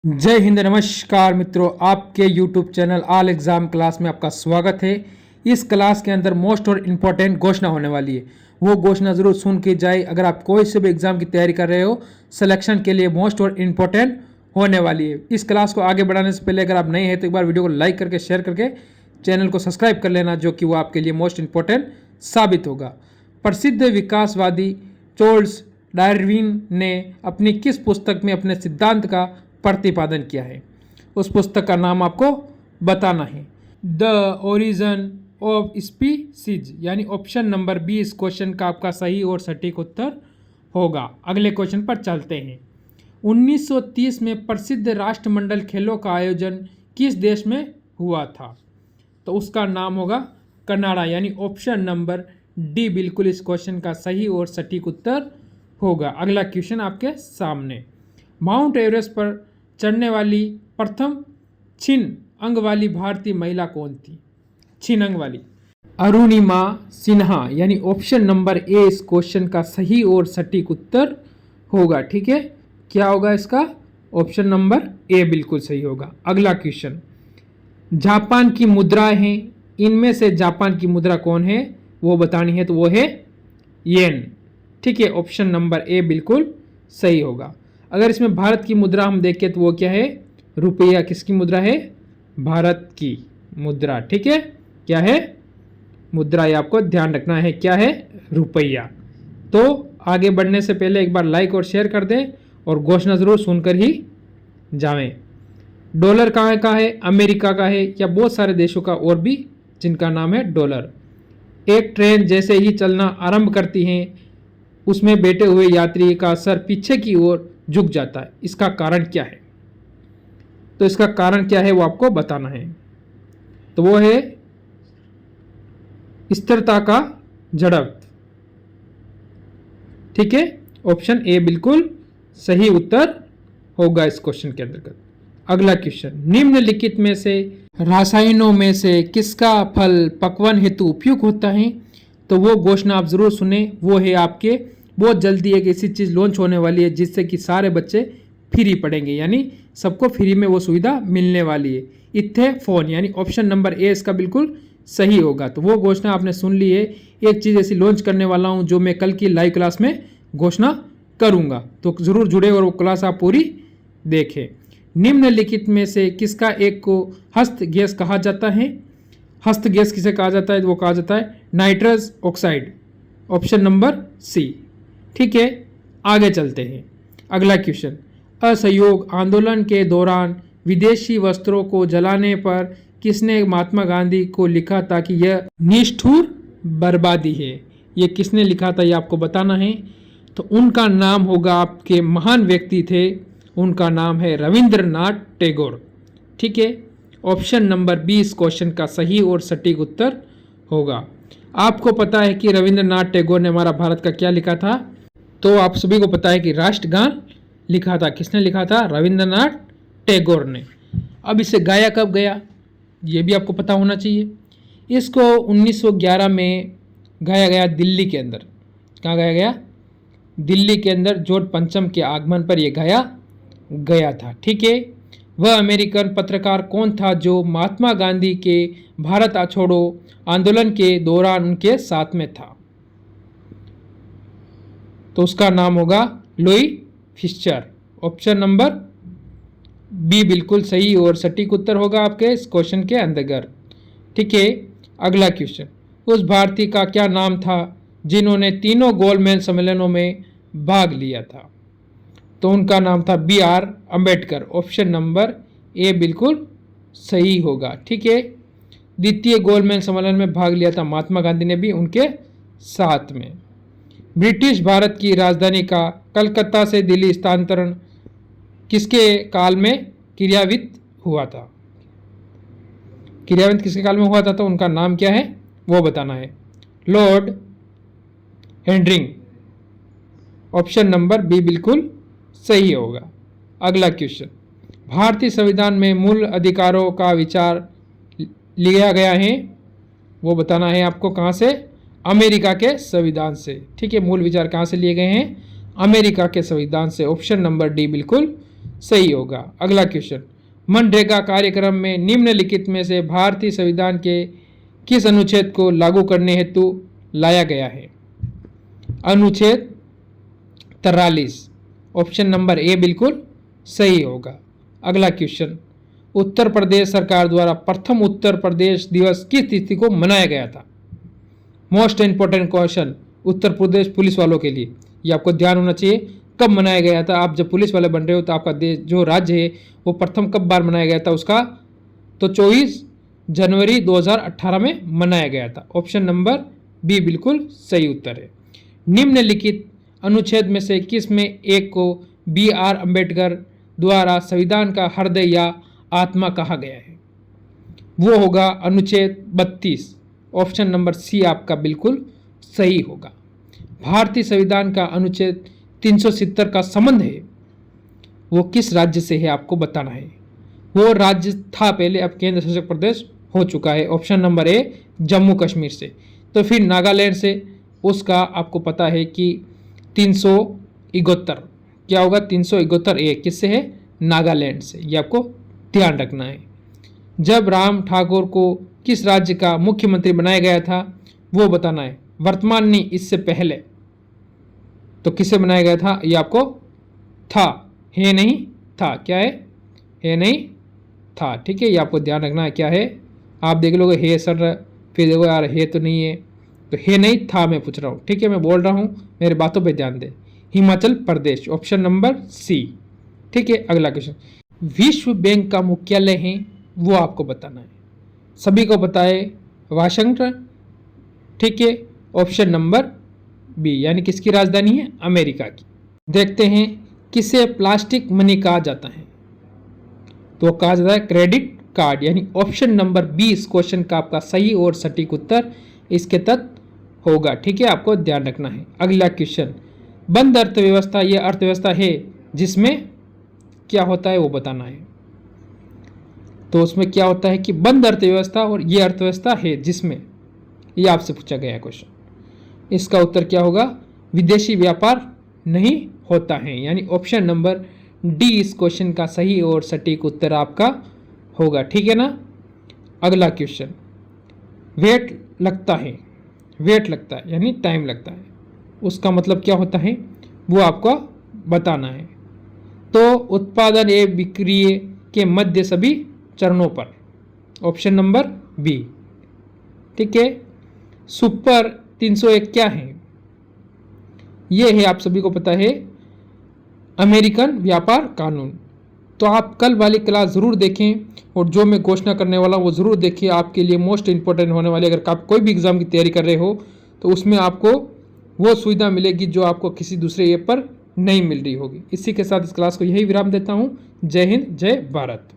जय हिंद। नमस्कार मित्रों, आपके YouTube channel all exam class में आपका स्वागत है। इस क्लास के अंदर मोस्ट और इम्पोर्टेंट घोषणा होने वाली है, वो घोषणा ज़रूर सुन के जाए। अगर आप कोई से भी एग्ज़ाम की तैयारी कर रहे हो, सिलेक्शन के लिए मोस्ट और इम्पोर्टेंट होने वाली है। इस क्लास को आगे बढ़ाने से पहले अगर आप नए हैं तो एक बार वीडियो को लाइक करके शेयर करके चैनल को सब्सक्राइब कर लेना, जो कि वो आपके लिए मोस्ट इम्पोर्टेंट साबित होगा। प्रसिद्ध विकासवादी चार्ल्स डार्विन ने अपनी किस पुस्तक में अपने सिद्धांत का प्रतिपादन किया है? उस पुस्तक का नाम आपको बताना है। द ओरिजिन ऑफ स्पीसीज, यानी ऑप्शन नंबर बी इस क्वेश्चन का आपका सही और सटीक उत्तर होगा। अगले क्वेश्चन पर चलते हैं। 1930 में प्रसिद्ध राष्ट्रमंडल खेलों का आयोजन किस देश में हुआ था? तो उसका नाम होगा कनाडा, यानी ऑप्शन नंबर डी बिल्कुल इस क्वेश्चन का सही और सटीक उत्तर होगा। अगला क्वेश्चन आपके सामने। माउंट एवरेस्ट पर चढ़ने वाली प्रथम छिन्न अंग वाली भारतीय महिला कौन थी? छिन्न अंग वाली अरुणिमा सिन्हा, यानी ऑप्शन नंबर ए इस क्वेश्चन का सही और सटीक उत्तर होगा। ठीक है, क्या होगा इसका? ऑप्शन नंबर ए बिल्कुल सही होगा। अगला क्वेश्चन। जापान की मुद्राएं हैं, इनमें से जापान की मुद्रा कौन है वो बतानी है, तो वो है येन। ठीक है, ऑप्शन नंबर ए बिल्कुल सही होगा। अगर इसमें भारत की मुद्रा हम देखें तो वो क्या है? रुपया। किसकी मुद्रा है? भारत की मुद्रा। ठीक है, क्या है? मुद्रा, ये आपको ध्यान रखना है, क्या है? रुपया। तो आगे बढ़ने से पहले एक बार लाइक और शेयर कर दें और घोषणा जरूर सुनकर ही जाएं। डॉलर कहाँ का है? अमेरिका का है, या बहुत सारे देशों का और भी जिनका नाम है डॉलर। एक ट्रेन जैसे ही चलना आरंभ करती है, उसमें बैठे हुए यात्री का सर पीछे की ओर झुक जाता है, इसका कारण क्या है? तो इसका कारण क्या है वो आपको बताना है। तो वो है स्थिरता का झड़प। ठीक है, ऑप्शन ए बिल्कुल सही उत्तर होगा इस क्वेश्चन के अंतर्गत। अगला क्वेश्चन। निम्नलिखित में से रासायनों में से किसका फल पकवान हेतु उपयुक्त होता है? तो वो घोषणा आप जरूर सुने। वो है आपके बहुत जल्दी एक ऐसी चीज़ लॉन्च होने वाली है जिससे कि सारे बच्चे फ्री पढ़ेंगे, यानी सबको फ्री में वो सुविधा मिलने वाली है। इथेफोन, यानी ऑप्शन नंबर ए इसका बिल्कुल सही होगा। तो वो घोषणा आपने सुन ली है। एक चीज़ ऐसी लॉन्च करने वाला हूँ जो मैं कल की लाइव क्लास में घोषणा करूँगा, तो ज़रूर जुड़े और वो क्लास आप पूरी देखें। निम्नलिखित में से किसका एक को हस्त गैस कहा जाता है? हस्त गैस किसे कहा जाता है? वो कहा जाता है nitrous oxide, option number C. ठीक है, आगे चलते हैं। अगला क्वेश्चन। असहयोग आंदोलन के दौरान विदेशी वस्त्रों को जलाने पर किसने महात्मा गांधी को लिखा था कि यह निष्ठुर बर्बादी है? ये किसने लिखा था ये आपको बताना है। तो उनका नाम होगा, आपके महान व्यक्ति थे, उनका नाम है रविंद्रनाथ टैगोर। ठीक है, ऑप्शन नंबर बी इस क्वेश्चन का सही और सटीक उत्तर होगा। आपको पता है कि रविंद्रनाथ टैगोर ने हमारा भारत का क्या लिखा था? तो आप सभी को पता है कि राष्ट्रगान लिखा था। किसने लिखा था? रविंद्रनाथ टैगोर ने। अब इसे गाया कब गया ये भी आपको पता होना चाहिए। इसको 1911 में गाया गया दिल्ली के अंदर। कहाँ गाया गया? दिल्ली के अंदर जॉर्ज पंचम के आगमन पर यह गाया गया था। ठीक है, वह अमेरिकन पत्रकार कौन था जो महात्मा गांधी के भारत छोड़ो आंदोलन के दौरान उनके साथ में था? तो उसका नाम होगा Louis Fischer. Option number B बिल्कुल सही और सटीक उत्तर होगा आपके इस क्वेश्चन के अंतर्गत। ठीक है, अगला क्वेश्चन। उस भारतीय का क्या नाम था जिन्होंने तीनों गोलमेज सम्मेलनों में भाग लिया था? तो उनका नाम था B R Ambedkar. Option number A बिल्कुल सही होगा। ठीक है, द्वितीय गोलमेज सम्मेलन में भाग लिया था महात्मा गांधी ने भी उनके साथ में। ब्रिटिश भारत की राजधानी का कलकत्ता से दिल्ली स्थानांतरण किसके काल में क्रियान्वित हुआ था? क्रियान्वित किसके काल में हुआ था? तो उनका नाम क्या है वो बताना है। लॉर्ड हेंड्रिंग। ऑप्शन नंबर बी बिल्कुल सही होगा। अगला क्वेश्चन। भारतीय संविधान में मूल अधिकारों का विचार लिया गया है, वो बताना है आपको। कहाँ से? अमेरिका के संविधान से। ठीक है, मूल विचार कहाँ से लिए गए हैं? अमेरिका के संविधान से। ऑप्शन नंबर डी बिल्कुल सही होगा। अगला क्वेश्चन, मनरेगा कार्यक्रम में निम्नलिखित में से भारतीय संविधान के किस अनुच्छेद को लागू करने हेतु लाया गया है? अनुच्छेद 43, ऑप्शन नंबर ए बिल्कुल सही होगा। अगला क्वेश्चन, उत्तर प्रदेश सरकार द्वारा प्रथम उत्तर प्रदेश दिवस किस तिथि को मनाया गया था? Most important question Uttar Pradesh police वालों के लिए, ये आपको ध्यान होना चाहिए। कब मनाया गया था? आप जब पुलिस वाले बन रहे हो तो आपका देश जो राज्य है वो प्रथम कब बार मनाया गया था उसका? तो 24 जनवरी 2018 में मनाया गया था। ऑप्शन नंबर बी बिल्कुल सही उत्तर है। निम्नलिखित अनुच्छेद में से किस में एक को BR अम्बेडकर द्वारा संविधान का हृदय या आत्मा कहा गया है? वो होगा अनुच्छेद 32, ऑप्शन नंबर सी आपका बिल्कुल सही होगा। भारतीय संविधान का अनुच्छेद 370 का संबंध है वो किस राज्य से है आपको बताना है। वो राज्य था पहले, अब केंद्र शासित प्रदेश हो चुका है। ऑप्शन नंबर ए जम्मू कश्मीर से। तो फिर नागालैंड से, उसका आपको पता है कि 371 क्या होगा? 371 ए किससे है? नागालैंड से। ये आपको ध्यान रखना है। जब राम ठाकुर को किस राज्य का मुख्यमंत्री बनाया गया था वो बताना है। वर्तमान नहीं, इससे पहले तो किसे बनाया गया था? ये आपको था, है नहीं था, क्या है नहीं था, ठीक है। ये आपको ध्यान रखना है क्या है। आप देख लोगे है सर, फिर देखो यार है तो नहीं है, तो है नहीं था मैं पूछ रहा हूँ, ठीक है। मैं बोल रहा हूँ, मेरे बातों पे ध्यान दे। Himachal Pradesh, option number C, ठीक है। अगला क्वेश्चन, विश्व बैंक का मुख्यालय है वो आपको बताना है। सभी को पता है वाशिंगटन, ठीक है। ऑप्शन नंबर बी, यानी किसकी राजधानी है? अमेरिका की। देखते हैं किसे प्लास्टिक मनी कहा जाता है। तो कहा जाता है क्रेडिट कार्ड, यानी ऑप्शन नंबर बी इस क्वेश्चन का आपका सही और सटीक उत्तर इसके तक होगा, ठीक है। आपको ध्यान रखना है। अगला क्वेश्चन, बंद अर्थव्यवस्था यह अर्थव्यवस्था है जिसमें क्या होता है वो बताना है। तो उसमें क्या होता है कि बंद अर्थव्यवस्था और ये अर्थव्यवस्था है जिसमें, ये आपसे पूछा गया क्वेश्चन। इसका उत्तर क्या होगा? विदेशी व्यापार नहीं होता है, यानी ऑप्शन नंबर डी इस क्वेश्चन का सही और सटीक उत्तर आपका होगा, ठीक है ना। अगला क्वेश्चन, वेट लगता है यानी टाइम लगता है, उसका मतलब क्या होता है वो आपको बताना है। तो उत्पादन एवं बिक्री के मध्य सभी चरणों पर, ऑप्शन नंबर बी, ठीक है। सुपर 301 क्या है? ये है, आप सभी को पता है, अमेरिकन व्यापार कानून। तो आप कल वाली क्लास ज़रूर देखें और जो मैं घोषणा करने वाला हूँ वो ज़रूर देखिए, आपके लिए मोस्ट इंपॉर्टेंट होने वाली। अगर आप कोई भी एग्ज़ाम की तैयारी कर रहे हो तो उसमें आपको वो सुविधा मिलेगी जो आपको किसी दूसरे ऐप पर नहीं मिल रही होगी। इसी के साथ इस क्लास को यही विराम देता हूँ। जय हिंद, जय भारत।